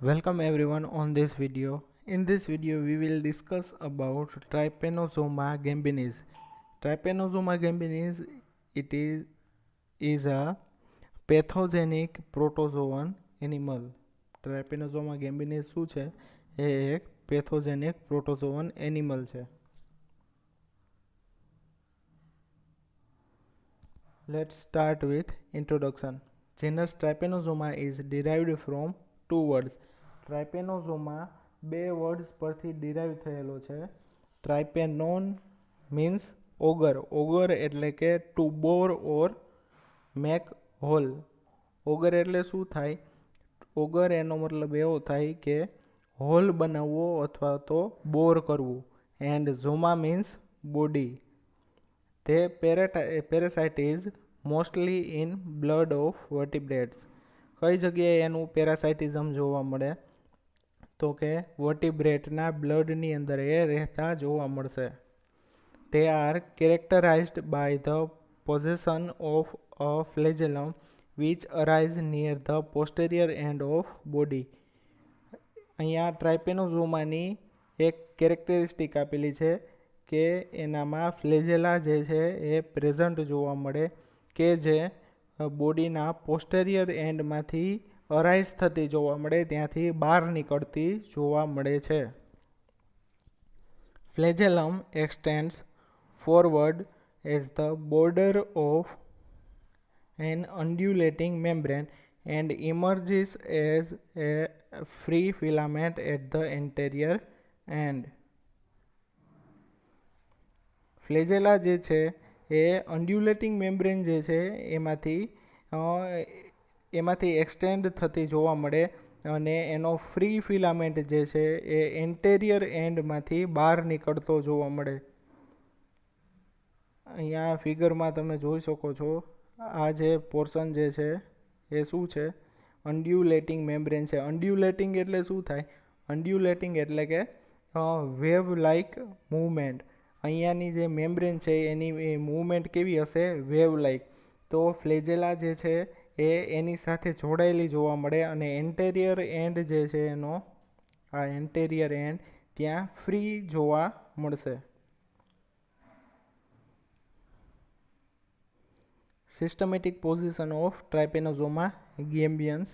Welcome everyone on this video. In this video we will discuss about Trypanosoma gambinis. Trypanosoma gambinis is a pathogenic protozoan animal. Trypanosoma gambinis શું છે? એ એક pathogenic પ્રોટોઝોઅન animal છે. Let's start with introduction. Genus Trypanosoma is derived from two words. Trypanosoma બે words પરથી derive થયેલો છે. ટ્રાઇપેનોન means ઓગર. ઓગર એટલે કે ટુ બોર ઓર મેક હોલ. ઓગર એટલે શું થાય? ઓગર એનો મતલબ એવો થાય કે હોલ બનાવવો અથવા તો બોર કરવું. And soma means body. તે parasite is mostly in blood of vertebrates. કઈ જગ્યાએ એનું પેરાસાઇટિઝમ જોવા મળે? તો કે વર્ટિબ્રેટના બ્લડની અંદર એ રહેતા જોવા મળશે. તે are characterized by the possession of a flagellum which arise near the posterior end of body. અહીંયા ટ્રાઇપેનોઝોમાની એક કેરેક્ટરિસ્ટિક આપેલી છે કે એનામાં ફ્લેજેલા જે છે એ પ્રેઝન્ટ જોવા મળે, કે જે બોડીના પોસ્ટેરિયર એન્ડમાંથી અરાઇઝ થતી જોવા મળે, ત્યાંથી બહાર નીકળતી જોવા મળે છે. Flagellum extends forward as the border of an undulating membrane and emerges as a free filament at the anterior end. ફ્લેજેલા જે છે એ અન્ડ્યુલેટિંગ મેમ્બ્રેન જે છે એમાંથી એક્સટેન્ડ થતી જોવા મળે અને એનો ફ્રી ફિલામેન્ટ જે છે એ એન્ટેરિયર એન્ડમાંથી બહાર નીકળતો જોવા મળે. અહીંયા ફિગરમાં તમે જોઈ શકો છો, આ જે પોર્શન જે છે એ શું છે? અન્ડ્યુલેટિંગ મેમ્બ્રેન છે. અન્ડ્યુલેટિંગ એટલે શું થાય? અન્ડ્યુલેટિંગ એટલે કે વેવ લાઇક મૂવમેન્ટ. અહીંયાની જે મેમ્બ્રેન છે એની મૂવમેન્ટ કેવી હશે? Wave like. તો ફ્લેજેલા જે છે એ એની સાથે જોડાયેલી જોવા મળે અને એન્ટેરિયર એન્ડ જે છે એનો, આ એન્ટેરિયર એન્ડ ત્યાં ફ્રી જોવા મળશે. Systematic position of trypanosoma gambiense.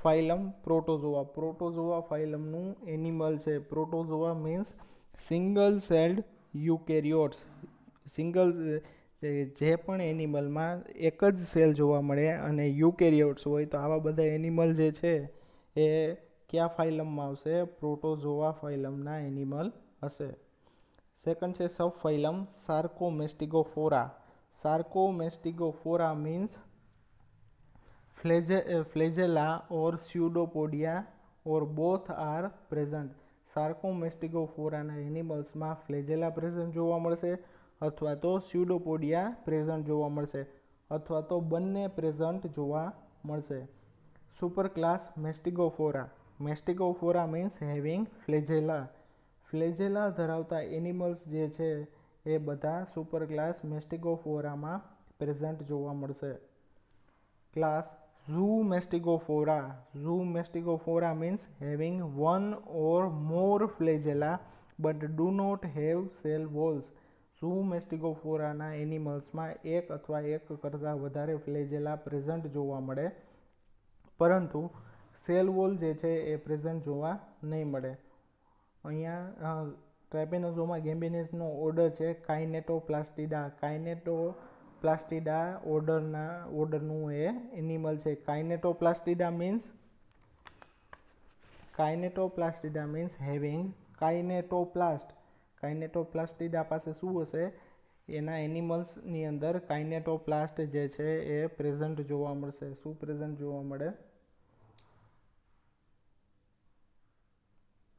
Phylum protozoa. Protozoa ફાઇલમનું એનિમલ છે. Protozoa means single celled eukaryotes. Single જે પણ એનિમલમાં એક જ સેલ જોવા મળે અને યુકેરિયોટ્સ હોય, તો આવા બધા એનિમલ જે છે એ કયા ફાઇલમમાં આવશે? પ્રોટોઝોઆ ફાઇલમના એનિમલ હશે. સેકન્ડ છે sub phylum sarcomastigophora. Sarcomastigophora means flagella or pseudopodia or both are present. સાર્કોમેસ્ટિગોફોરાના એનિમલ્સમાં ફ્લેજેલા પ્રેઝન્ટ જોવા મળશે અથવા તો સ્યુડોપોડિયા પ્રેઝન્ટ જોવા મળશે અથવા તો બંને પ્રેઝન્ટ જોવા મળશે. Super class mastigophora. Mastigophora means having flagella. Flagella ધરાવતા એનિમલ્સ જે છે એ બધા સુપર ક્લાસ મેસ્ટિગોફોરામાં પ્રેઝન્ટ જોવા મળશે. Class zoomastigophora. Zoomastigophora means having one or more flagella but do not have cell walls. ઝૂમેસ્ટિગોફોરાના એનિમલ્સમાં એક અથવા એક કરતાં વધારે ફ્લેજેલા પ્રેઝન્ટ જોવા મળે, પરંતુ સેલ વોલ જે છે એ પ્રેઝન્ટ જોવા નહીં મળે. અહીંયા ટ્રાઇપેનોઝોમા ગેમ્બિનિસનો ઓર્ડર છે કાઇનેટોપ્લાસ્ટિડા. કાઇનેટોપ્લાસ્ટિડા ઓર્ડરનું એ એનિમલ છે. કાઇનેટોપ્લાસ્ટિડા મીન્સ હેવિંગ કાઇનેટોપ્લાસ્ટ. કાઇનેટોપ્લાસ્ટિડા પાસે શું હશે? એના એનિમલ્સની અંદર કાઇનેટોપ્લાસ્ટ જે છે એ પ્રેઝન્ટ જોવા મળશે. શું પ્રેઝન્ટ જોવા મળે?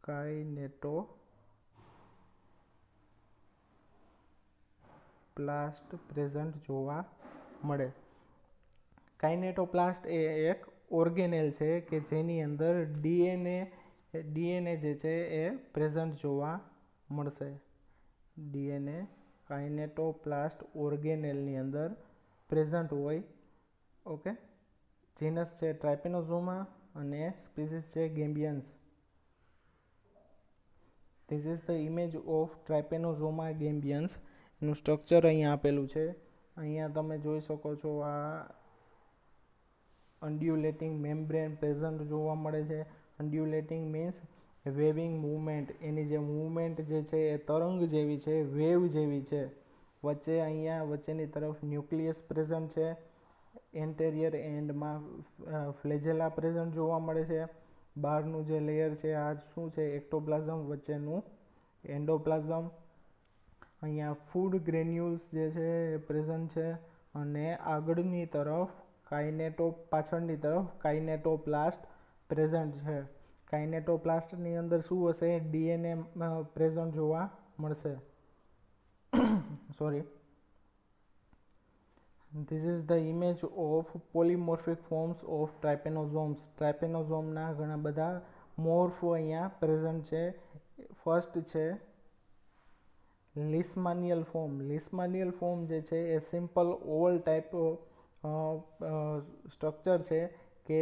કાઇનેટોપ્લાસ્ટ પ્રેઝન્ટ જોવા મળે. કાઇનેટોપ્લાસ્ટ એ એક ઓર્ગેનેલ છે કે જેની અંદર ડીએનએ જે છે એ પ્રેઝન્ટ જોવા મળશે. ડીએનએ કાઇનેટોપ્લાસ્ટ ઓર્ગેનેલની અંદર પ્રેઝન્ટ હોય. ઓકે. જીનસ છે ટ્રાઇપેનોઝોમા. અને સ્પીસીસ છે gambiense. This is the image of trypanosoma gambiense. એનું સ્ટ્રક્ચર અહીંયા આપેલું છે. અહીંયા તમે જોઈ શકો છો આ અન્ડ્યુલેટિંગ મેમ્બ્રેન પ્રેઝન્ટ જોવા મળે છે. Undulating means weaving movement. એની જે મૂવમેન્ટ જે છે એ તરંગ જેવી છે, વેવ જેવી છે. વચ્ચે અહીંયા વચ્ચેની તરફ ન્યુક્લિયસ પ્રેઝન્ટ છે. એન્ટેરિયર એન્ડમાં ફ્લેજેલા પ્રેઝન્ટ જોવા મળે છે. બહારનું જે લેયર છે આ શું છે? એક્ટોપ્લાઝમ, વચ્ચેનું એન્ડોપ્લાઝમ. અહીંયા ફૂડ ગ્રેન્યુલ્સ જે છે એ પ્રેઝન્ટ છે. અને આગળની તરફ પાછળની તરફ કાઇનેટોપ્લાસ્ટ પ્રેઝન્ટ છે. કાઇનેટોપ્લાસ્ટની અંદર શું હશે? ડીએનએ પ્રેઝન્ટ જોવા મળશે. Sorry. This is the image of polymorphic forms of trypanosomes. ટ્રાઇપેનોઝોમના ઘણા બધા મોર્ફ અહીંયા પ્રેઝન્ટ છે. ફર્સ્ટ છે લીસમાનિયલ ફોર્મ. લીસમાનિયલ ફોર્મ જે છે એ સિમ્પલ ઓવલ ટાઈપ સ્ટ્રક્ચર છે કે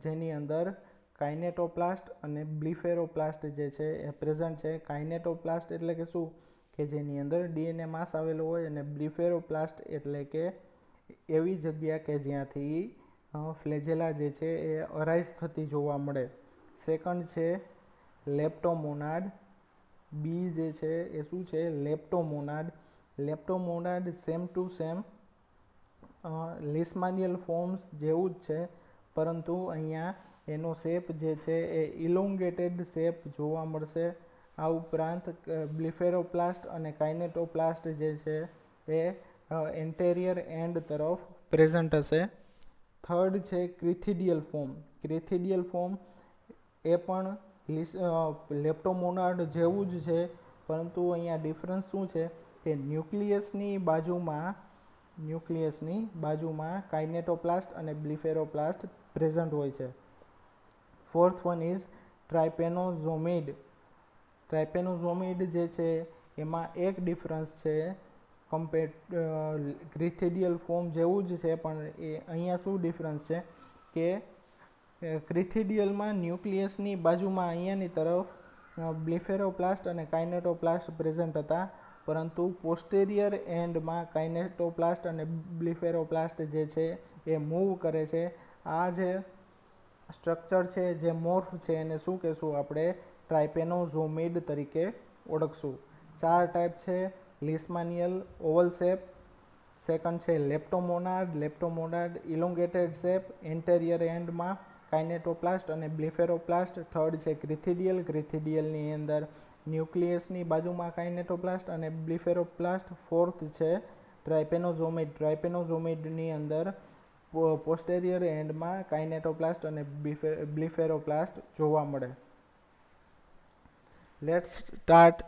જેની અંદર કાઇનેટોપ્લાસ્ટ અને બ્લિફેરોપ્લાસ્ટ જે છે એ પ્રેઝન્ટ છે. કાઇનેટોપ્લાસ્ટ એટલે કે શું? કે જેની અંદર ડીએનએ માસ આવેલો હોય. અને બ્લિફેરોપ્લાસ્ટ એટલે કે એવી જગ્યા કે જ્યાંથી ફ્લેજેલા જે છે એ અરાઇઝ થતી જોવા મળે. સેકન્ડ છે લેપ્ટોમોનાડ. બી જે છે એ શું છે? લેપ્ટોમોનાડ. લેપ્ટોમોનાડ સેમ ટુ સેમ લીસમાનિયલ ફોર્મ્સ જેવું જ છે, પરંતુ અહીંયા એનો શેપ જે છે એ ઇલોંગેટેડ શેપ જોવા મળશે. આ ઉપરાંત બ્લિફેરોપ્લાસ્ટ અને કાઇનેટોપ્લાસ્ટ જે છે એ એન્ટેરિયર એન્ડ તરફ પ્રેઝન્ટ હશે. થર્ડ છે ક્રિથિડિયલ ફોર્મ. ક્રિથિડિયલ ફોર્મ એ પણ લેપ્ટોમોનાડ જેવું જ છે, પરંતુ અહીંયા ડિફરન્સ શું છે? કે ન્યુક્લિયસની બાજુમાં કાઇનેટોપ્લાસ્ટ અને બ્લિફેરોપ્લાસ્ટ પ્રેઝન્ટ હોય છે. Fourth one is trypanosomid. Trypanosomid જે છે એમાં એક ડિફરન્સ છે. ક્રિથિડિયલ ફોર્મ જેવું જ છે, પણ એ અહીંયા શું ડિફરન્સ છે? કે ક્રિથિડિયલમાં ન્યુક્લિયસની બાજુમાં અહીંયાની તરફ બ્લિફેરોપ્લાસ્ટ અને કાઇનેટોપ્લાસ્ટ પ્રેઝન્ટ હતા, પરંતુ પોસ્ટેરિયર એન્ડમાં કાઇનેટોપ્લાસ્ટ અને બ્લિફેરોપ્લાસ્ટ જે છે એ મૂવ કરે છે. આ જે સ્ટ્રક્ચર છે, જે મોર્ફ છે, એને શું કહેશું આપણે? ટ્રાઇપેનોઝોમિડ તરીકે ઓળખશું. 4 ટાઈપ છે. લીસમાનિયલ ઓવલ શેપ. સેકન્ડ છે લેપ્ટોમોનાડ ઇલોંગેટેડ શેપ, એન્ટેરિયર એન્ડમાં કાઇનેટોપ્લાસ્ટ અને બ્લિફેરોપ્લાસ્ટ. થર્ડ છે ક્રિથિડિયલની અંદર ન્યુક્લિયસની બાજુમાં કાઇનેટોપ્લાસ્ટ અને બ્લિફેરોપ્લાસ્ટ. ફોર્થ છે ટ્રાઇપેનોઝોમિડ. ટ્રાઇપેનોઝોમિડની અંદર પોસ્ટેરિયર એન્ડમાં કાઇનેટોપ્લાસ્ટ અને બ્લિફેરોપ્લાસ્ટ જોવા મળે. Let's start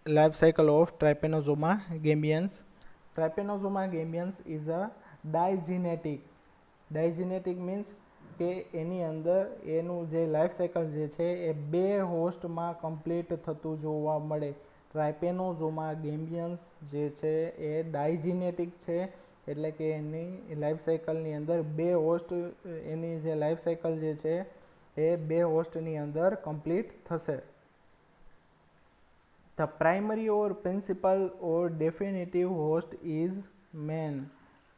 life cycle of Trypanosoma gambians. Trypanosoma gambians is a digenetic. Digenetic means કે એની અંદર એનું જે લાઈફ સાયકલ જે છે એ 2 હોસ્ટમાં કમ્પ્લીટ થતું જોવા મળે. ટ્રાઇપેનોઝોમા ગેમ્બિયન્સ જે છે એ ડાયજીનેટિક છે, એટલે કે એની લાઈફ સાયકલની અંદર 2 હોસ્ટ, એની જે લાઈફ સાયકલ જે છે એ 2 હોસ્ટની અંદર કમ્પ્લીટ થશે. The primary or principal or definitive host is man.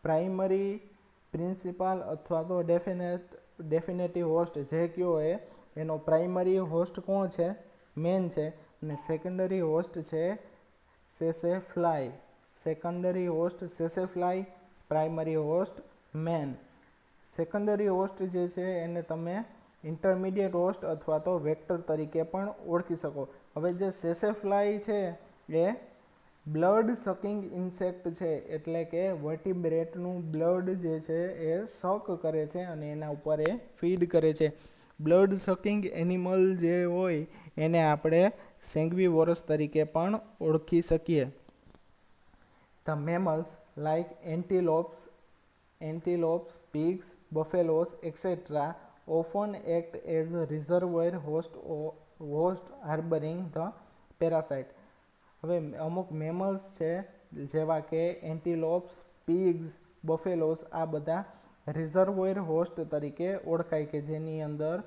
Primary, principal અથવા તો definitive host જે કયો હોય એનો primary host કોણ છે? મેન છે. અને secondary host છે tsetse fly. secondary host tsetse fly, primary host man. secondary host જે છે એને તમે ઇન્ટરમીડિયેટ હોસ્ટ અથવા તો વેક્ટર તરીકે પણ ઓળખી શકો. હવે જે સેસેફ્લાય છે એ બ્લડ સકિંગ ઇન્સેક્ટ છે, એટલે કે વર્ટિબ્રેટનું બ્લડ જે છે એ સક કરે છે અને એના ઉપર એ ફીડ કરે છે. બ્લડ સકિંગ એનિમલ જે હોય એને આપણે સેંગ્વીવોરસ તરીકે પણ ઓળખી શકીએ. The mammals like antelopes, pigs, buffaloes, etc. often act as a reservoir host harboring the parasite. હવે અમુક મેમલ્સ છે જેવા કે એન્ટિલોપ્સ, પિગ્સ, બફેલોસ, આ બધા રિઝર્વોયર હોસ્ટ તરીકે ઓળખાય કે જેની અંદર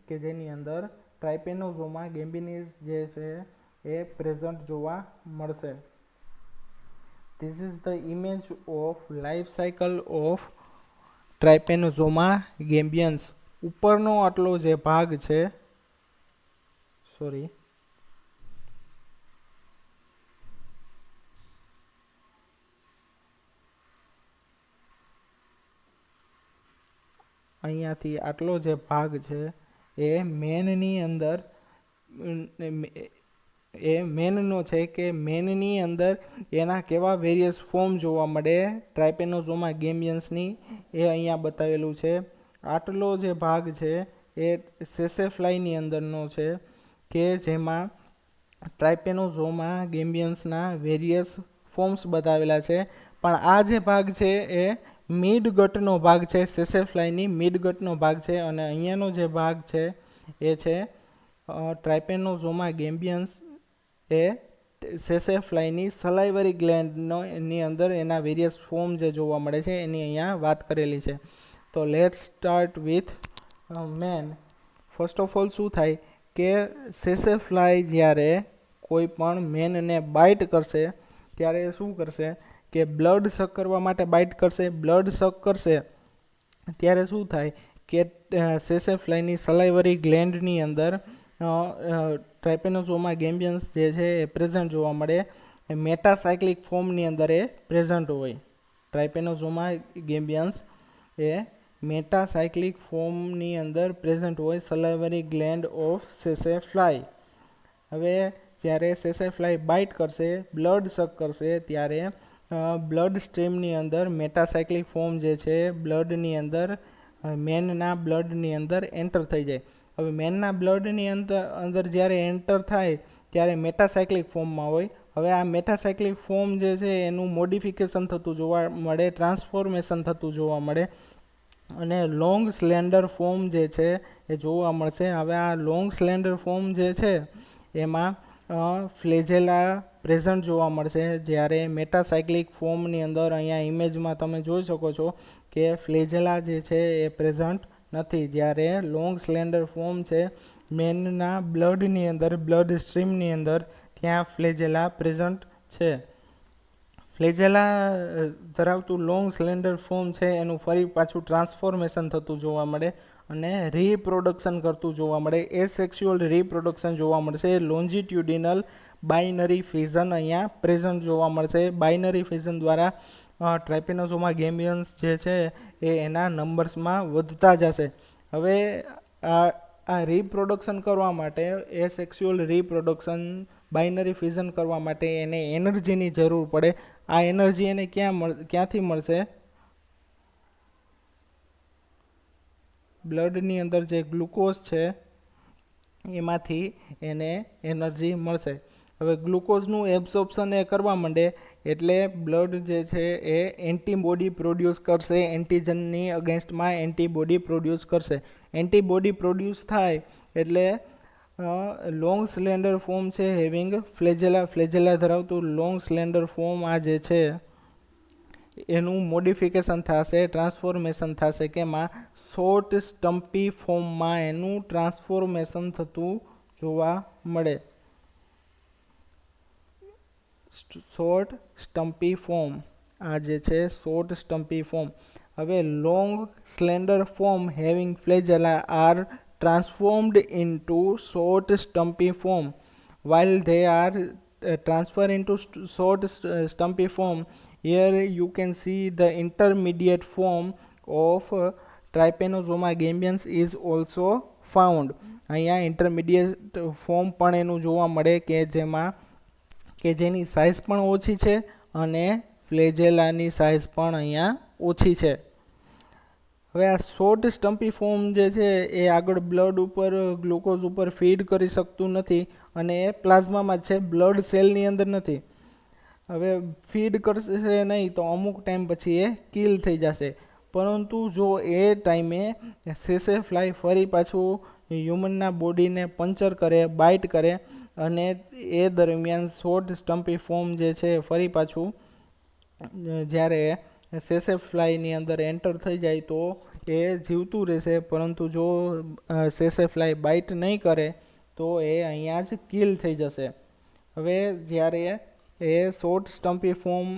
કે જેની અંદર ટ્રાઇપેનોઝોમા ગેમ્બિનિસ જે છે એ પ્રેઝન્ટ જોવા મળશે. This is the image of life cycle of trypanosoma gambiense. ઉપરનો આટલો જે ભાગ છે અહીંયાથી આટલો જે ભાગ છે એ મેનની અંદર મેનનો છે કે મેનની અંદર એના કેવા વેરિયસ ફોર્મ જોવા મળે ટ્રાઇપેનોઝોમા ગેમ્બિયન્સની એ અહીંયા બતાવેલું છે. આટલો જે ભાગ છે એ સેસેફ્લાયની અંદરનો છે કે જેમાં ટ્રાઇપેનોઝોમા ગેમ્બિયન્સના વેરિયસ ફોર્મ્સ બતાવેલા છે. પણ આ જે ભાગ છે એ મિડગટનો ભાગ છે, સેસેફ્લાયની મિડગટનો ભાગ છે. અને અહીંયાનો જે ભાગ છે એ છે ટ્રાઇપેનોઝોમા ગેમ્બિયન્સ એ સેસેફ્લાયની સલાઇવરી ગ્લેન્ડની અંદર એના વેરિયસ ફોર્મ જે જોવા મળે છે એની અહીંયા વાત કરેલી છે. તો let's start with man. First of all શું થાય કે સેસેફ્લાય જ્યારે કોઈ પણ મેનને બાઇટ કરશે ત્યારે શું કરશે કે બ્લડ સક કરવા માટે બાઇટ કરશે. બ્લડ સક કરશે ત્યારે શું થાય કે સેસેફ્લાયની સલાઇવરી ગ્લેન્ડની અંદર ટ્રાઇપેનોઝોમા ગેમ્બિયન્સ જે છે એ પ્રેઝન્ટ જોવા મળે. મેટાસાયક્લિક ફોર્મની અંદર એ પ્રેઝન્ટ હોય. ટ્રાઇપેનોઝોમા ગેમ્બિયન્સ એ મેટાસાયક્લિક ફોર્મની અંદર પ્રેઝન્ટ હોય સલાઇવરી ગ્લેન્ડ ઓફ સેસેફ્લાય. હવે જ્યારે સેસેફ્લાય બાઇટ કરશે, બ્લડ સક કરશે ત્યારે બ્લડ સ્ટ્રીમની અંદર મેટાસાયક્લિક ફોર્મ જે છે બ્લડની અંદર મેનના બ્લડની અંદર એન્ટર થઈ જાય. હવે મેનના બ્લડની અંદર જ્યારે એન્ટર થાય ત્યારે મેટાસાયક્લિક ફોર્મમાં હોય. હવે આ મેટાસાયક્લિક ફોર્મ જે છે એનું મોડિફિકેશન થતું જોવા મળે, ટ્રાન્સફોર્મેશન થતું જોવા મળે અને લોંગ સ્લેન્ડર ફોર્મ જે છે એ જોવા મળશે. હવે આ લોંગ સ્લેન્ડર ફોર્મ જે છે એમાં ફ્લેજેલા પ્રેઝન્ટ જોવા મળશે. જ્યારે મેટાસાયક્લિક ફોર્મની અંદર અહીંયા ઇમેજમાં તમે જોઈ શકો છો કે ફ્લેજેલા જે છે એ પ્રેઝન્ટ નથી. જ્યારે લોંગ સ્લેન્ડર ફોર્મ છે મેનના બ્લડની અંદર, બ્લડ સ્ટ્રીમની અંદર ત્યાં ફ્લેજેલા પ્રેઝન્ટ છે. ફ્લેજેલા ધરાવતું લોંગ સ્લેન્ડર ફોર્મ છે એનું ફરી પાછું ટ્રાન્સફોર્મેશન થતું જોવા મળે અને રીપ્રોડક્શન કરતું જોવા મળે. એસેક્સ્યુઅલ રીપ્રોડક્શન જોવા મળશે. લોન્જિટ્યુડિનલ બાઇનરી ફિઝન અહીંયા પ્રેઝન્ટ જોવા મળશે. બાઇનરી ફિઝન દ્વારા ટ્રાઇપેનોઝોમા ગેમ્બિયન્સ જે છે એ એના નંબર્સમાં વધતા જશે. હવે આ રીપ્રોડક્શન કરવા માટે, એસેક્સ્યુઅલ રીપ્રોડક્શન, બાઇનરી ફિઝન કરવા માટે એને એનર્જીની જરૂર પડે. આ એનર્જી એને ક્યાંથી મળશે? બ્લડની અંદર જે ગ્લુકોઝ છે એમાંથી એને એનર્જી મળશે. હવે ગ્લુકોઝનું એબ્સોર્પ્શન એ કરવા માંડે એટલે બ્લડ જે છે એ એન્ટીબોડી પ્રોડ્યુસ કરશે. એન્ટીજનની અગેન્સ્ટમાં એન્ટીબોડી પ્રોડ્યુસ કરશે. એન્ટીબોડી પ્રોડ્યુસ થાય એટલે લોંગ સ્લેન્ડર ફોર્મ છે હેવિંગ ફ્લેજેલા ધરાવતું લોંગ સ્લેન્ડર ફોર્મ આ જે છે એનું મોડિફિકેશન થશે, ટ્રાન્સફોર્મેશન થશે. કેમાં? શોર્ટ સ્ટમ્પી ફોર્મમાં એનું ટ્રાન્સફોર્મેશન થતું જોવા મળે. શોર્ટ સ્ટમ્પી ફોર્મ આ જે છે શોર્ટ સ્ટમ્પી ફોર્મ. હવે long slender form having flagella are transformed into short stumpy form. While they are transferred into short stumpy form, here you can see the intermediate form of Trypanosoma gambians is also found. અહીંયા intermediate form પણ એનું જોવા મળે કે જેની size પણ ઓછી છે અને ફ્લેજેલાની સાઇઝ પણ અહીંયા ઓછી છે. હવે આ શોર્ટ સ્ટમ્પી ફોર્મ જે છે એ આગળ બ્લડ ઉપર, ગ્લુકોઝ ઉપર ફીડ કરી શકતું નથી અને એ પ્લાઝમામાં જ છે, બ્લડ સેલની અંદર નથી. હવે ફીડ કરશે નહીં તો અમુક ટાઈમ પછી એ કિલ થઈ જશે. પરંતુ જો એ ટાઈમે સેસેફ્લાય ફરી પાછું હ્યુમનના બોડીને પંચર કરે, બાઇટ કરે અને એ દરમિયાન શોર્ટ સ્ટમ્પી ફોર્મ જે છે ફરી પાછું જ્યારે સેસેફ્લાયની અંદર એન્ટર થઈ જાય તો એ જીવતું રહેશે, પરંતુ જો સેસેફ્લાય બાઇટ નહીં કરે તો એ અહીંયા જ કિલ થઈ જશે. હવે જ્યારે એ શોર્ટ સ્ટમ્પી ફોર્મ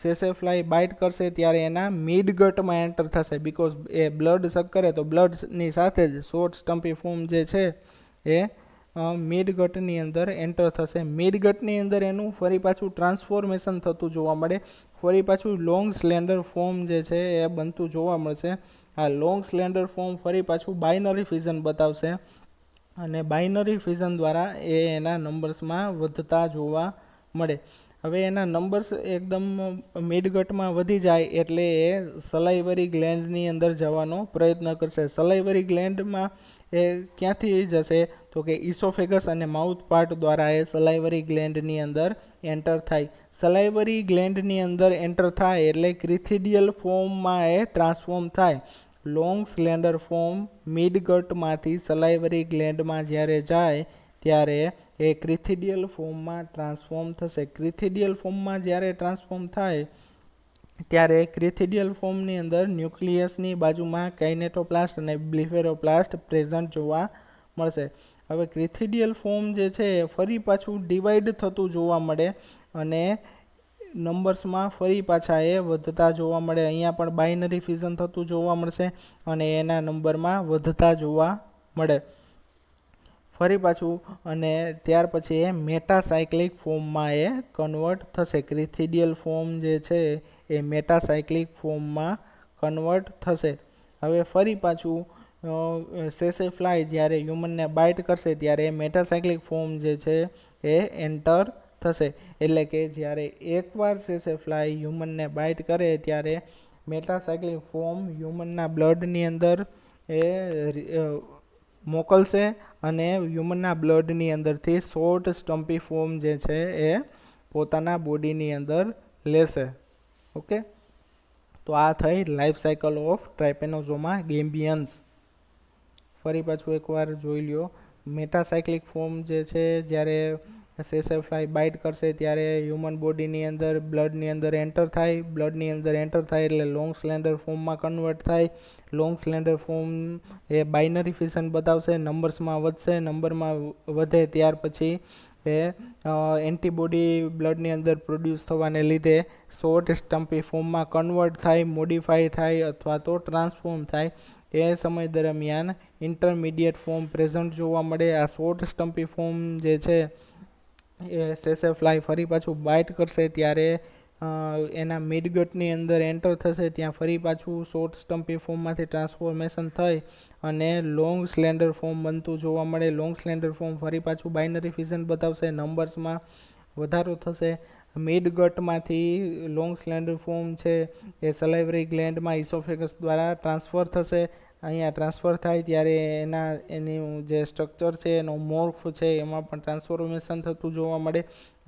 સેસેફ્લાય બાઇટ કરશે ત્યારે એના મિડ ગટમાં એન્ટર થશે, બિકોઝ એ બ્લડ સક કરે તો બ્લડની સાથે જ શોર્ટ સ્ટમ્પી ફોર્મ જે છે એ મિડ ગટની અંદર એન્ટર થશે. મિડ ગટની અંદર એનું ફરી પાછું ટ્રાન્સફોર્મેશન થતું જોવા મળે, ફરી પાછું લોંગ સ્લેન્ડર ફોર્મ જે છે એ બનતું જોવા મળશે. આ લોંગ સ્લેન્ડર ફોર્મ ફરી પાછું બાઇનરી ફિઝન બતાવશે અને બાઇનરી ફિઝન દ્વારા એ એના નંબર્સમાં વધતા જોવા મળે. હવે એના નંબર્સ એકદમ મિડગટમાં વધી જાય એટલે એ સલાઇવરી ગ્લેન્ડની અંદર જવાનો પ્રયત્ન કરશે. સલાઇવરી ગ્લેન્ડમાં એ ક્યાંથી જશે તો કે ઇસોફેગસ અને માઉથ પાર્ટ દ્વારા એ સલાઇવરી ગ્લેન્ડની અંદર એન્ટર થાય. સલાઇવરી ગ્લેન્ડની અંદર એન્ટર થાય એટલે ક્રિથિડિયલ ફોર્મમાં એ ટ્રાન્સફોર્મ થાય. લોંગ સ્લેન્ડર ફોર્મ મિડગટમાંથી સલાઇવરી ગ્લેન્ડમાં જ્યારે જાય ત્યારે એ ક્રિથિડિયલ ફોર્મમાં ટ્રાન્સફોર્મ થશે. ક્રિથિડિયલ ફોર્મમાં જ્યારે ટ્રાન્સફોર્મ થાય ત્યારે ક્રિથિડિયલ ફોર્મની અંદર ન્યુક્લિયસની બાજુમાં કાઇનેટોપ્લાસ્ટ અને બ્લિફેરોપ્લાસ્ટ પ્રેઝન્ટ જોવા મળશે. હવે ક્રિથિડિયલ ફોર્મ જે છે એ ફરી પાછું ડિવાઈડ થતું જોવા મળે અને નંબર્સમાં ફરી પાછા એ વધતા જોવા મળે. અહીંયા પણ બાઇનરી ફિઝન થતું જોવા મળશે અને એના નંબરમાં વધતા જોવા મળે ફરી પાછું, અને ત્યાર પછી એ મેટાસાયક્લિક ફોર્મમાં એ કન્વર્ટ થશે. ક્રિથિડિયલ ફોર્મ જે છે એ મેટાસાયક્લિક ફોર્મમાં કન્વર્ટ થશે. હવે ફરી પાછું સેસેફ્લાય જ્યારે હ્યુમનને બાઇટ કરશે ત્યારે મેટાસાયક્લિક ફોર્મ જે છે એ એન્ટર થશે. એટલે કે જ્યારે એકવાર સેસેફ્લાય હ્યુમનને બાઇટ કરે ત્યારે મેટાસાયક્લિક ફોર્મ હ્યુમનના બ્લડની અંદર એ મોકલશે અને હ્યુમનના બ્લડની અંદરથી શોર્ટ સ્ટમ્પી ફોર્મ જે છે એ પોતાના બોડીની અંદર લેશે. ઓકે, તો આ થઈ લાઈફ સાયકલ ઓફ ટ્રાઇપેનોઝોમા ગેમ્બિયન્સ. ફરી પાછું એકવાર જોઈ લ્યો. મેટાસાયક્લિક ફોર્મ જે છે જ્યારે સેસેફ્લાય બાઇટ કરશે ત્યારે હ્યુમન બોડીની અંદર બ્લડની અંદર એન્ટર થાય. બ્લડની અંદર એન્ટર થાય એટલે લોંગ સ્લેન્ડર ફોર્મમાં કન્વર્ટ થાય. લોંગ સ્લેન્ડર ફોર્મ એ બાઇનરી ફિઝન બતાવશે, નંબર્સમાં વધશે. નંબરમાં વધે ત્યાર પછી એ એન્ટીબોડી બ્લડની અંદર પ્રોડ્યુસ થવાને લીધે શોર્ટ સ્ટમ્પી ફોર્મમાં કન્વર્ટ થાય, મોડિફાય થાય અથવા તો ટ્રાન્સફોર્મ થાય. એ સમય દરમિયાન ઇન્ટરમીડિયેટ ફોર્મ પ્રેઝન્ટ જોવા મળે. આ શોર્ટ સ્ટમ્પી ફોર્મ જે છે એ સેસેફ્લાય ફરી પાછું બાઇટ કરશે ત્યારે એના મિડગટની અંદર એન્ટર થશે. ત્યાં ફરી પાછું શોર્ટ સ્ટમ્પી ફોર્મમાંથી ટ્રાન્સફોર્મેશન થઈ અને લોંગ સ્લેન્ડર ફોર્મ બનતું જોવા મળે. લોંગ સ્લેન્ડર ફોર્મ ફરી પાછું બાઇનરી ફિઝન બતાવશે, નંબર્સમાં વધારો થશે. મિડગટમાંથી લોંગ સ્લેન્ડર ફોર્મ છે એ સલાઇવરી ગ્લેન્ડમાં ઇસોફેગસ દ્વારા ટ્રાન્સફર થશે. અહીંયા ટ્રાન્સફર થાય ત્યારે એનું જે સ્ટ્રક્ચર છે એનો મોર્ફ છે એમાં પણ ટ્રાન્સફોર્મેશન થતું જોવા મળે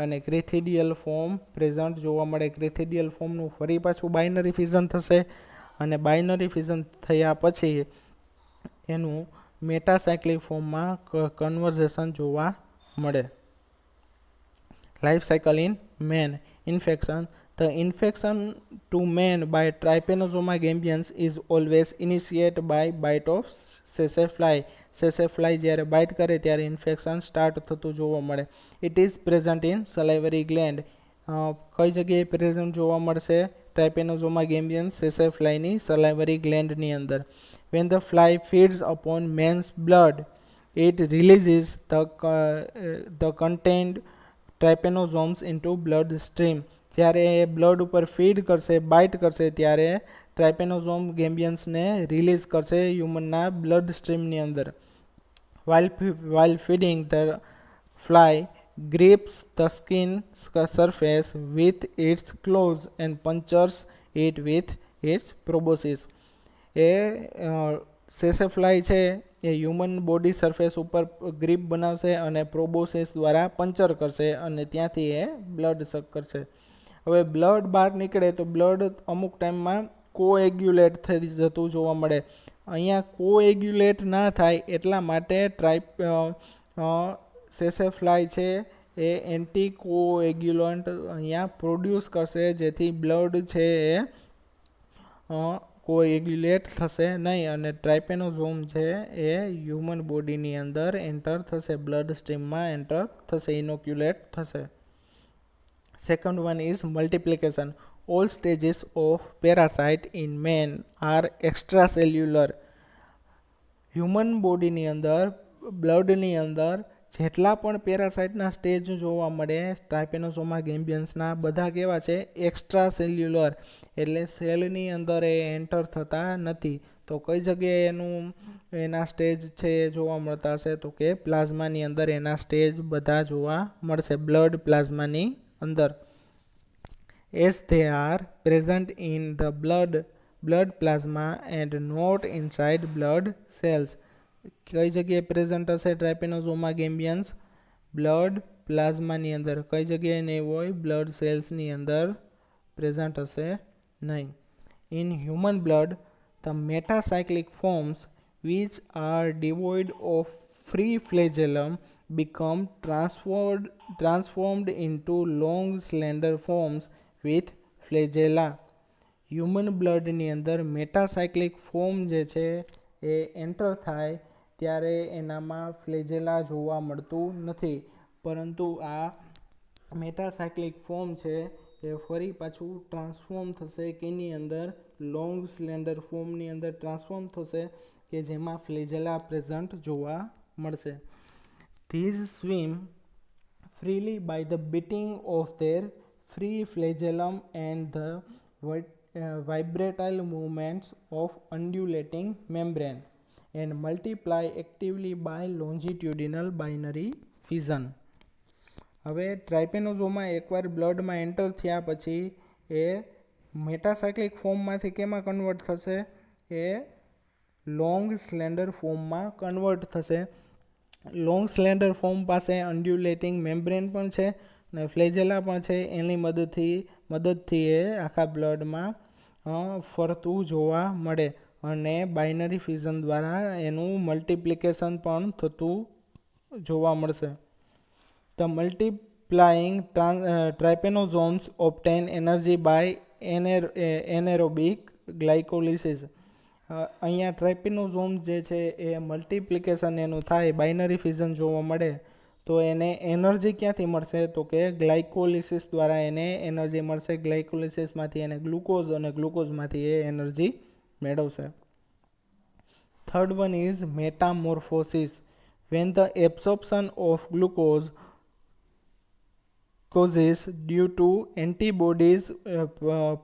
અને ક્રિથિડિયલ ફોર્મ પ્રેઝન્ટ જોવા મળે. ક્રિથિડિયલ ફોર્મનું ફરી પાછું બાઇનરી ફિઝન થશે અને બાઇનરી ફિઝન થયા પછી એનું મેટાસાયક્લિક ફોર્મમાં કન્વર્ઝેશન જોવા મળે. Life cycle in man. Infection. The infection to man by Trypanosoma gambians is always initiated by bite of Sesefly. Sesefly જ્યારે બાઇટ કરે ત્યારે ઇન્ફેક્શન સ્ટાર્ટ થતું જોવા મળે. It is present in salivary gland. કઈ જગ્યાએ પ્રેઝન્ટ જોવા મળશે? Trypanosoma gambians સેસેફ્લાયની સલાઇવરી ગ્લેન્ડની અંદર. When the fly feeds upon man's blood, it releases the contained trypanosomes into blood stream. જ્યારે એ બ્લડ ઉપર ફીડ કરશે, બાઇટ કરશે ત્યારે ટ્રાઇપેનોઝોમ ગેમ્બિયન્સને રિલીઝ કરશે હ્યુમનના બ્લડ સ્ટ્રીમની અંદર. while feeding the fly grips the skin surface with its claws and punctures it with its proboscis. એ સેસેફ્લાય છે એ human body surface ઉપર ગ્રીપ બનાવશે અને પ્રોબોસિસ દ્વારા પંચર કરશે અને ત્યાંથી એ બ્લડ સક કરશે. હવે બ્લડ બહાર નીકળે તો બ્લડ અમુક ટાઈમમાં કોએગ્યુલેટ થઈ જતું જોવા મળે. અહીંયા કોએગ્યુલેટ ના થાય એટલા માટે સેસેફ્લાય છે એ એન્ટીકોએગ્યુલન્ટ અહીંયા પ્રોડ્યુસ કરશે, જેથી બ્લડ છે એ કોએગ્યુલેટ થશે નહીં અને ટ્રાઇપેનોઝોમ છે એ હ્યુમન બોડીની અંદર એન્ટર થશે, બ્લડ સ્ટ્રીમમાં એન્ટર થશે, ઇનોક્યુલેટ થશે. Second one is multiplication. All stages of parasite in man are extracellular. Human બોડીની અંદર, બ્લડની અંદર જેટલા પણ પેરાસાઇટના સ્ટેજ જોવા મળે ટ્રાઇપેનોસોમા ગેમ્બિયન્સના, બધા કેવા છે? એક્સ્ટ્રા સેલ્યુલર, એટલે સેલની અંદર એ એન્ટર થતા નથી. તો કઈ જગ્યાએ એના સ્ટેજ છે એ જોવા મળતા હશે? તો કે પ્લાઝમાની અંદર એના સ્ટેજ બધા જોવા મળશે, બ્લડ પ્લાઝમાની અંદર. As they are present in the blood plasma and not inside blood cells. કઈ જગ્યાએ પ્રેઝન્ટ હશે ટ્રાઇપેનોઝોમા ગેમ્બિયન્સ? બ્લડ પ્લાઝમાની અંદર. કઈ જગ્યાએ નહીં હોય? બ્લડ સેલ્સની અંદર પ્રેઝન્ટ હશે નહીં. In human blood, the metacyclic forms which are devoid of free flagellum become transformed into long slender forms with flagella. Human બ્લડની અંદર મેટાસાયક્લિક ફોર્મ જે છે એ એન્ટર થાય ત્યારે એનામાં ફ્લેજેલા જોવા મળતું નથી, પરંતુ આ મેટાસાયક્લિક ફોર્મ છે એ ફરી પાછું ટ્રાન્સફોર્મ થશે કેની અંદર? લોંગ સ્લેન્ડર ફોર્મની અંદર ટ્રાન્સફોર્મ થશે કે જેમાં ફ્લેજેલા પ્રેઝન્ટ જોવા મળશે. These swim freely by the beating of their free flagellum and the vibratile movements of undulating membrane and multiply actively by longitudinal binary fission. હવે ટ્રાઇપેનોઝોમા એકવાર બ્લડમાં એન્ટર થયા પછી એ મેટાસાયક્લિક ફોર્મમાંથી કેમાં કન્વર્ટ થશે? એ લોંગ સ્લેન્ડર ફોર્મમાં કન્વર્ટ થશે. લોંગ સ્લેન્ડર ફોર્મ પાસે undulating membrane પણ છે અને ફ્લેજેલા પણ છે. એની મદદથી એ આખા બ્લડમાં ફરતું જોવા મળે અને બાઇનરી ફ્યુઝન દ્વારા એનું મલ્ટિપ્લિકેશન પણ થતું જોવા મળશે. The multiplying trypanosomes obtain energy by anaerobic glycolysis. અહીંયા ટ્રાઇપેનોઝોમ્સ જે છે એ મલ્ટિપ્લિકેશન એનું થાય, બાઇનરી ફ્યુઝન જોવા મળે, તો એને એનર્જી ક્યાંથી મળશે? તો કે ગ્લાયકોલિસિસ દ્વારા એને એનર્જી મળશે. ગ્લાયકોલિસિસમાંથી એને ગ્લુકોઝ અને ગ્લુકોઝમાંથી એ એનર્જી મેળવશે. Third one is metamorphosis. When the absorption of glucose causes due to antibodies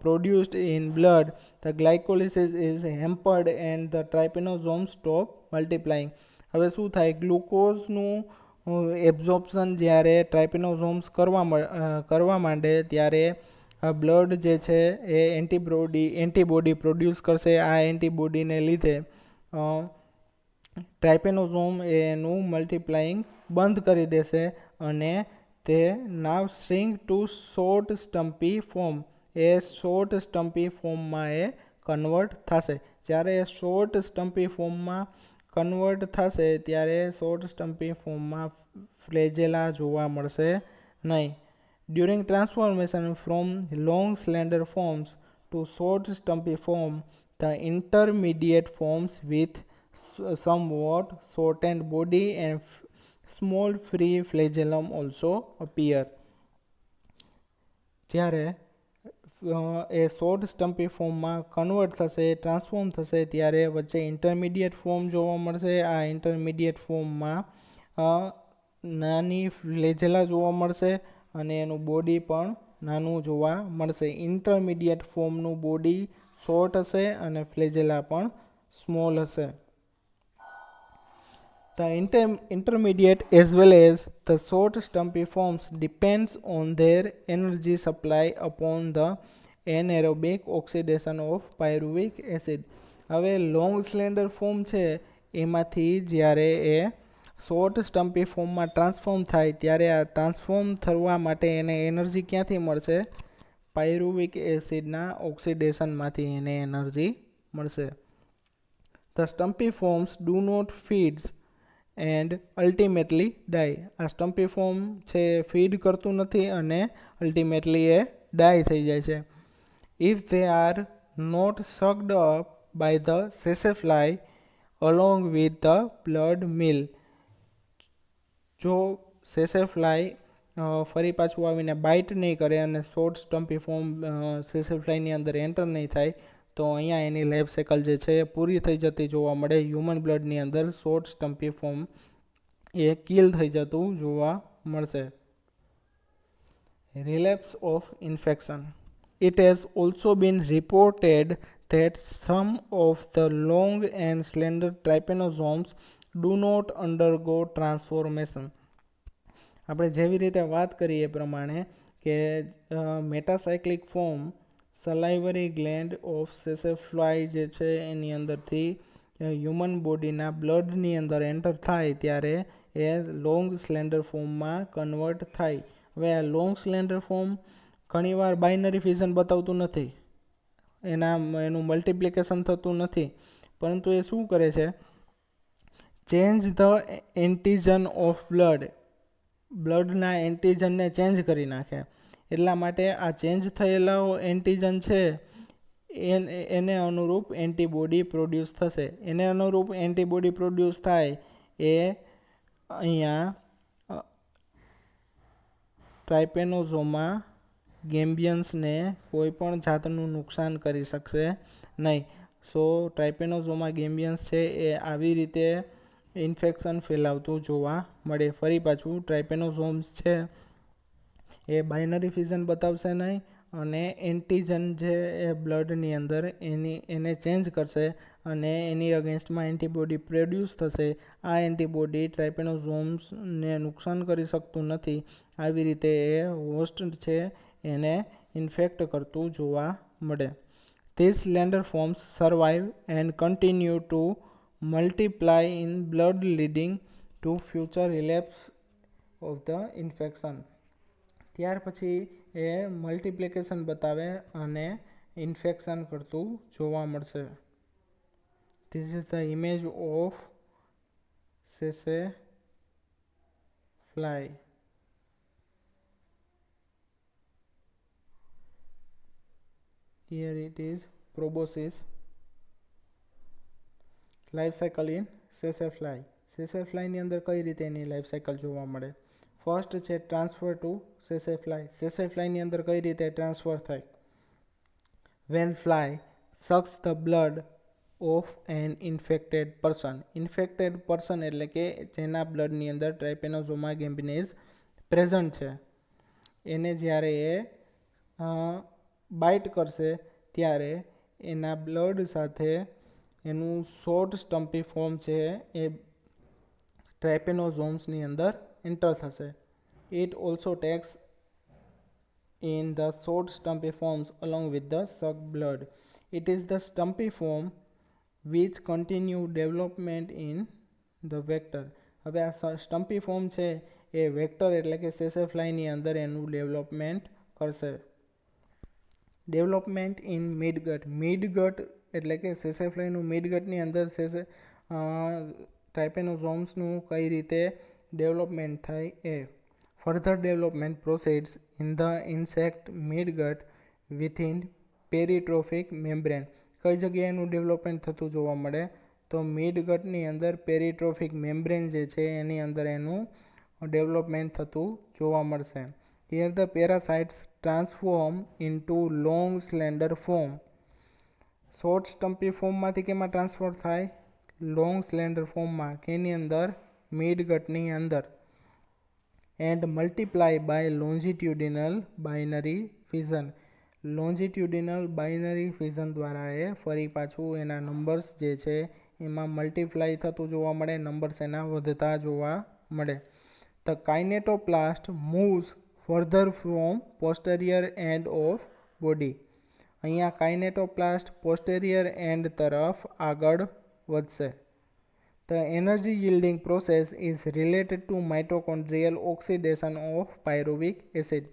produced in blood, the glycolysis is hampered and the trypanosomes stop multiplying. હવે શું થાય? ગ્લુકોઝનું એબ્ઝોર્પ્શન જ્યારે ટ્રાઇપેનોઝોમ્સ કરવા માંડે ત્યારે બ્લડ જે છે એ એન્ટીબોડી પ્રોડ્યુસ કરશે. આ એન્ટીબોડીને લીધે ટ્રાઇપેનોઝોમ એનું મલ્ટીપ્લાઇંગ બંધ કરી દેશે અને તે now string to short stumpy form, એ શોર્ટ સ્ટમ્પી ફોર્મમાં એ કન્વર્ટ થશે. જ્યારે શોર્ટ સ્ટમ્પી ફોર્મમાં કન્વર્ટ થશે ત્યારે શોર્ટ સ્ટમ્પી ફોર્મમાં ફ્લેજેલા જોવા મળશે નહીં. During transformation from long slender forms to short stumpy form, the intermediate forms with somewhat shortened body and small free flagellum also appear. જ્યારે એ શોર્ટ સ્ટમ્પી ફોર્મમાં કન્વર્ટ થશે, ટ્રાન્સફોર્મ થશે, ત્યારે વચ્ચે ઇન્ટરમીડિયેટ ફોર્મ જોવા મળશે. આ ઇન્ટરમીડિયેટ ફોર્મમાં નાની ફ્લેજેલા જોવા મળશે અને એનું બોડી પણ નાનું જોવા મળશે. ઇન્ટરમીડિયેટ ફોર્મનું બોડી શોર્ટ હશે અને ફ્લેજેલા પણ સ્મોલ હશે. The intermediate as well as the short stumpy forms depends on their energy supply upon the anaerobic oxidation of pyruvic acid. હવે લોંગ સ્લેન્ડર ફોર્મ છે એમાંથી જ્યારે એ શોર્ટ સ્ટમ્પી ફોર્મમાં ટ્રાન્સફોર્મ થાય ત્યારે આ ટ્રાન્સફોર્મ થવા માટે એને એનર્જી ક્યાંથી મળશે? પાયરુવિક એસિડના ઓક્સિડેશનમાંથી એને એનર્જી મળશે. The stumpy forms do not feed and ultimately die. આ સ્ટમ્પી ફોર્મ છે ફીડ કરતું નથી અને અલ્ટિમેટલી એ ડાય થઈ જાય છે. If they are not sucked up by the sessafly along with the blood meal. જો સેસેફ્લાય ફરી પાછું આવીને બાઇટ નહીં કરે અને શોર્ટ સ્ટમ્પી ફોર્મ સેસેફ્લાયની અંદર એન્ટર નહીં થાય તો અહીંયા એની લાઈફ સાયકલ જે છે એ પૂરી થઈ જતી જોવા મળે. હ્યુમન બ્લડની અંદર શોર્ટ સ્ટમ્પી ફોર્મ એ કિલ થઈ જતું જોવા મળશે. Relapse of infection. It has also been reported that some of the long and slender trypanosomes do not undergo transformation. આપણે જેવી રીતે વાત કરી એ પ્રમાણે કે મેટાસાયક્લિક ફોર્મ સલાઇવરી ગ્લેન્ડ ઓફ સેસેફ્લાય જે છે એની અંદરથી હ્યુમન બોડીના બ્લડની અંદર એન્ટર થાય ત્યારે એ લોંગ સ્લેન્ડર ફોર્મમાં કન્વર્ટ થાય. હવે આ લોંગ સ્લેન્ડર ફોર્મ ઘણીવાર બાઇનરી ફિઝન બતાવતું નથી, એનું મલ્ટિપ્લિકેશન થતું નથી, પરંતુ એ શું કરે છે, ચેન્જ ધ એન્ટીજન ઓફ બ્લડના એન્ટીજનને ચેન્જ કરી નાખે. એટલા માટે આ ચેન્જ થયેલા એન્ટીજન છે એને અનુરૂપ એન્ટીબોડી પ્રોડ્યુસ થશે. એને અનુરૂપ એન્ટીબોડી પ્રોડ્યુસ થાય એ અહીંયા ટ્રાઇપેનોઝોમા ગેમ્બિયન્સને કોઈ પણ જાતનું નુકસાન કરી શકશે નહીં. સો ટ્રાઇપેનોઝોમા ગેમ્બિયન્સ છે એ આવી રીતે ઇન્ફેક્શન ફેલાવતું જોવા મળે. ફરી પાછું ટ્રાઇપેનોઝોમ્સ છે એ બાઇનરી ફિઝન બતાવશે નહીં અને એન્ટીજન જે એ બ્લડની અંદર એને ચેન્જ કરશે અને એની અગેન્સ્ટમાં એન્ટીબોડી પ્રોડ્યુસ થશે. આ એન્ટીબોડી ટ્રાઇપેનોઝોમ્સને નુકસાન કરી શકતું નથી. આવી રીતે એ હોસ્ટ છે એને ઇન્ફેક્ટ કરતું જોવા મળે. These slender forms survive and continue to multiply in blood leading to future relapse of the infection. ત્યાર પછી એ મલ્ટિપ્લિકેશન બતાવે અને ઇન્ફેક્શન કરતું જોવા મળશે. This is the image of sessafly. Here it is proboscis. Life cycle in tsetse fly. સેસેફ્લાયની અંદર કઈ રીતે એની લાઈફ સાયકલ જોવા મળે. ફર્સ્ટ છે ટ્રાન્સફર ટુ સેસેફ્લાય. સેસેફ્લાયની અંદર કઈ રીતે ટ્રાન્સફર થાય. When fly sucks the blood of an infected person. Infected person એટલે કે જેના બ્લડની અંદર ટ્રાઇપેનોઝોમા ગેમ્બિનેઝ પ્રેઝન્ટ છે, એને જ્યારે એ બાઇટ કરશે ત્યારે એના બ્લડ સાથે એનું શોર્ટ સ્ટમ્પી ફોર્મ છે એ ટ્રાઇપેનોઝોમ્સની અંદર એન્ટર થશે. It also tax in the short stumpy forms along with the sucked blood. It is the stumpy form which continue development in the vector. હવે આ સ્ટમ્પી ફોર્મ છે એ vector એટલે કે સેસેફ્લાયની અંદર એનું ડેવલપમેન્ટ કરશે. Development in મિડગટ. મિડગટ એટલે કે સેસેફ્લાયનું મિડગટની અંદર ટ્રાઇપેનોઝોમ્સનું કઈ રીતે ડેવલપમેન્ટ થાય એ. Further development proceeds in the insect midgut within peritrophic membrane. કઈ જગ્યાએ એનું ડેવલપમેન્ટ થતું જોવા મળે તો મિડગટની અંદર પેરીટ્રોફિક મેમ્બ્રેન જે છે એની અંદર એનું ડેવલપમેન્ટ થતું જોવા મળશે. Here the parasites transform into long slender form. Short stumpy ફોર્મમાંથી કેમાં ટ્રાન્સફર થાય, લોંગ સ્લેન્ડર ફોર્મમાં, કેની અંદર, મિડગટની અંદર. and multiply by longitudinal binary fission. longitudinal binary fission દ્વારા એ ફરી પાછું એના નંબર્સ જે છે એમાં મલ્ટીપ્લાય થતું જોવા મળે, નંબર્સ એના વધતા જોવા મળે. The kinetoplast moves further from posterior end of body. અહીંયા કાઇનેટોપ્લાસ્ટ પોસ્ટેરિયર એન્ડ તરફ આગળ વધશે. The energy yielding process is related to mitochondrial oxidation of pyruvic acid.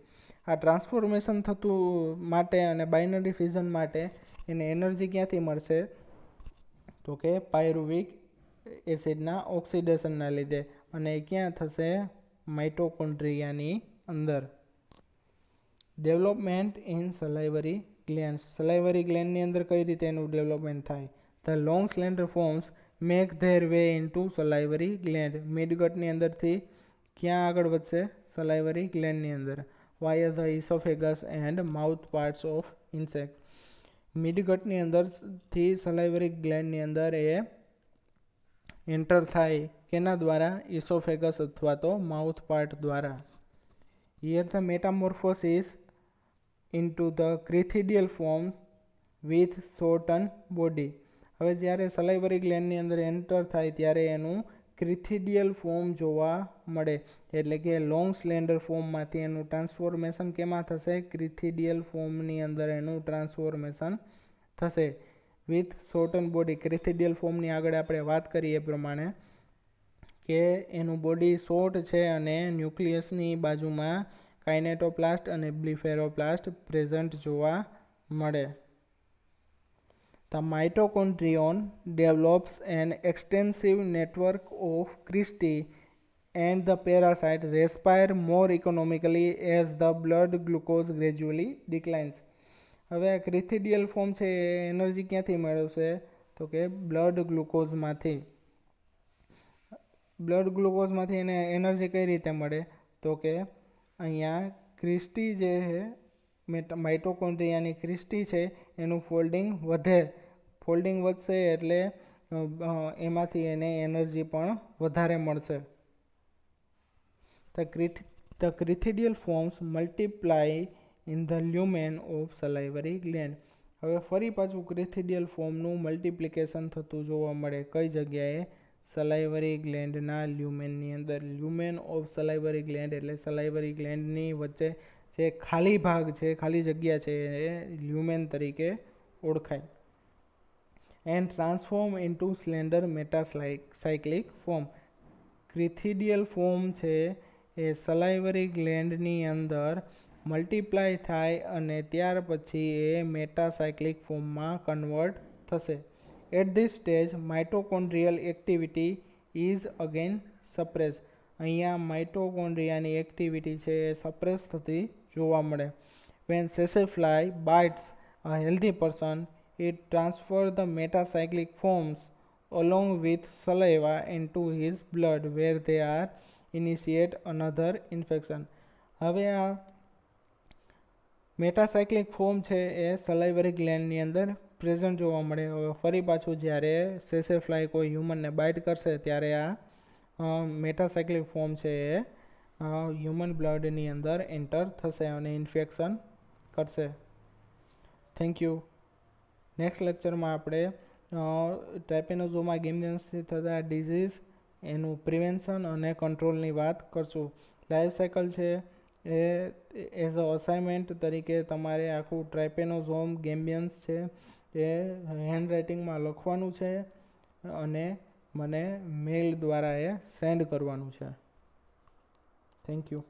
આ ટ્રાન્સફોર્મેશન થતું માટે અને બાઇનરી ફિઝન માટે એને એનર્જી ક્યાંથી મળશે તો કે પાયરુવિક એસિડના ઓક્સિડેશનના લીધે, અને એ ક્યાં થશે? માઇટોકોન્ડ્રિયાની અંદર. Development in salivary glands. Salivary ગ્લેન્ડની અંદર કઈ રીતે એનું ડેવલપમેન્ટ થાય? The long slender forms make their way into salivary gland. મિડગટની અંદરથી ક્યાં આગળ વધશે? સલાઇવરી ગ્લેન્ડની અંદર. Via the oesophagus and mouth parts of insect. મિડગટની અંદરથી સલાઇવરી ગ્લેન્ડની અંદર એ એન્ટર થાય કેના દ્વારા? ઇસોફેગસ અથવા તો માઉથ પાર્ટ દ્વારા. Here the metamorphosis into the crithidial form with shorten body. હવે જ્યારે સલાઇવરી ગ્લેન્ડની અંદર એન્ટર થાય ત્યારે એનું ક્રિથિડિયલ ફોર્મ જોવા મળે. એટલે કે લોંગ સ્લેન્ડર ફોર્મમાંથી એનું ટ્રાન્સફોર્મેશન કેમાં થશે? ક્રિથિડિયલ ફોર્મની અંદર એનું ટ્રાન્સફોર્મેશન થશે. With shorten body. ક્રિથિડિયલ ફોર્મની આગળ આપણે વાત કરીએ એ પ્રમાણે કે એનું બોડી શોર્ટ છે અને ન્યુક્લિયસની બાજુમાં કાઇનેટોપ્લાસ્ટ અને બ્લિફેરોપ્લાસ્ટ પ્રેઝન્ટ જોવા મળે. The mitochondrion develops an extensive network of cristae and the parasite respire more economically as the blood glucose gradually declines. હવે આ ક્રિથિડિયલ ફોર્મ છે એ એનર્જી ક્યાંથી મેળવશે? તો કે બ્લડ ગ્લુકોઝમાંથી. બ્લડ ગ્લુકોઝમાંથી એને એનર્જી કઈ રીતે મળે? તો કે અહીંયા ક્રિસ્ટી જે છે, માઇટોકોન્ડ્રિયાની ક્રિસ્ટી છે એનું ફોલ્ડિંગ વધે. ફોલ્ડિંગ વધશે એટલે એમાંથી એને એનર્જી પણ વધારે મળશે. The crithidial forms multiply in the lumen of salivary gland. હવે ફરી પાછું ક્રિથિડિયલ ફોર્મનું મલ્ટિપ્લિકેશન થતું જોવા મળે. કઈ જગ્યાએ? સલાઇવરી ગ્લેન્ડના લ્યુમેનની અંદર. લ્યુમેન ઓફ સલાઇવરી ગ્લેન્ડ એટલે સલાઇવરી ગ્લેન્ડની વચ્ચે જે ખાલી ભાગ છે, ખાલી જગ્યા છે એ લ્યુમેન તરીકે ઓળખાય. And transform into slender metacyclic form. Crithidial form છે એ સલાઇવરી ગ્લેન્ડની અંદર મલ્ટીપ્લાય થાય અને ત્યાર પછી એ મેટાસાયક્લિક ફોર્મમાં કન્વર્ટ થશે. At this stage mitochondrial activity is again suppress. અહીંયા માઇટોકોન્ડ્રિયાની એક્ટિવિટી છે એ સપ્રેસ થતી જોવા મળે. When tsetse fly bites a healthy person it transfer the metacyclic forms along with saliva into his blood where they are initiate another infection. હવે આ મેટાસાયક્લિક form છે એ સલાઇવરી ગ્લેન્ડની અંદર પ્રેઝન્ટ જોવા મળે. હવે ફરી પાછું જ્યારે સેસેફ્લાય કોઈ હ્યુમનને બાઇટ કરશે ત્યારે આ મેટાસાયક્લિક ફોર્મ છે એ હ્યુમન બ્લડની અંદર એન્ટર થશે અને ઇન્ફેક્શન કરશે. Thank you. નેક્સ્ટ લેક્ચરમાં આપણે ટ્રાઇપેનોઝોમા ગેમિયન્સથી થતા ડિઝીઝ, એનું પ્રિવેન્શન અને કંટ્રોલની વાત કરશું. લાઈફ સાયકલ છે એ એઝ અ અસાઇનમેન્ટ તરીકે તમારે આખું ટ્રાઇપેનોઝોમ ગેમ્બિયન્સ છે એ હેન્ડરાઇટિંગમાં લખવાનું છે અને મને મેઇલ દ્વારા એ સેન્ડ કરવાનું છે. Thank you.